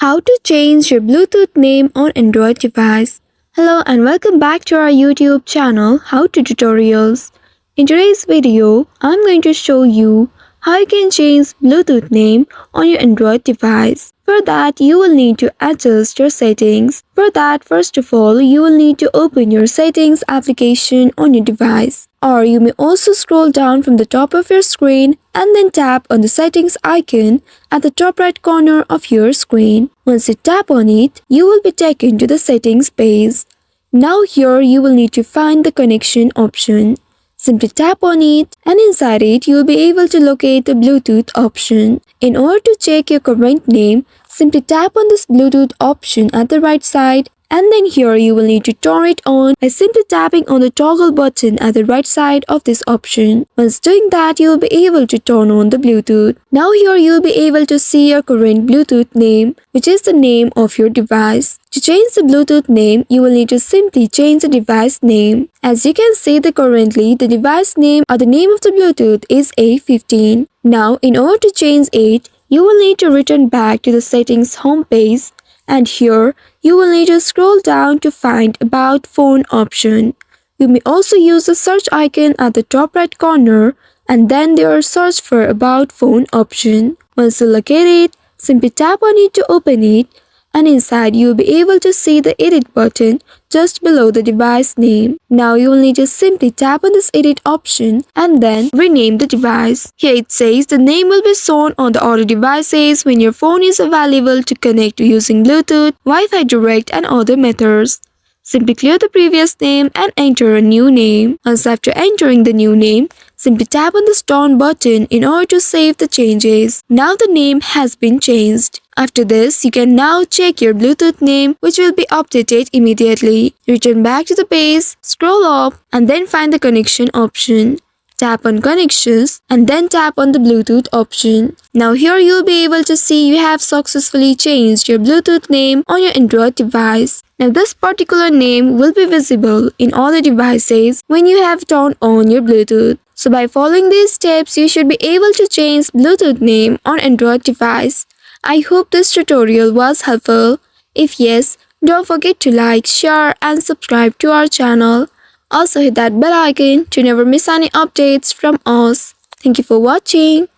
How to change your Bluetooth name on Android device. Hello and welcome back to our YouTube channel How to Tutorials. In today's video, I'm going to show you how you can change Bluetooth name on your Android device. For that, you will need to adjust your settings. For that, first of all, you will need to open your settings application on your device. Or you may also scroll down from the top of your screen and then tap on the settings icon at the top right corner of your screen. Once you tap on it, you will be taken to the settings page. Now here you will need to find the connection option. Simply tap on it and inside it you will be able to locate the Bluetooth option. In order to check your current name, simply tap on this Bluetooth option at the right side and then here you will need to turn it on by simply tapping on the toggle button at the right side of this option. Once doing that, you will be able to turn on the Bluetooth. Now here you will be able to see your current Bluetooth name, which is the name of your device. To change the Bluetooth name, you will need to simply change the device name. As you can see, currently the device name or the name of the Bluetooth is A15. Now in order to change it, you will need to return back to the settings home page. And here, you will need to scroll down to find About Phone option. You may also use the search icon at the top right corner and then there search for About Phone option. Once you locate it, simply tap on it to open it and inside you will be able to see the edit button just below the device name. Now you will need to simply tap on this edit option and then rename the device. Here it says the name will be shown on the other devices when your phone is available to connect to using Bluetooth, Wi-Fi Direct and other methods. Simply clear the previous name and enter a new name. Once after entering the new name, simply tap on the Done button in order to save the changes. Now the name has been changed. After this, you can now check your Bluetooth name which will be updated immediately. Return back to the page, scroll up and then find the connection option. Tap on connections and then tap on the Bluetooth option. Now here you will be able to see you have successfully changed your Bluetooth name on your Android device. Now this particular name will be visible in all the devices when you have turned on your Bluetooth. So by following these steps, you should be able to change Bluetooth name on Android device. I hope this tutorial was helpful. If yes, don't forget to like, share and subscribe to our channel. Also hit that bell icon to never miss any updates from us. Thank you for watching.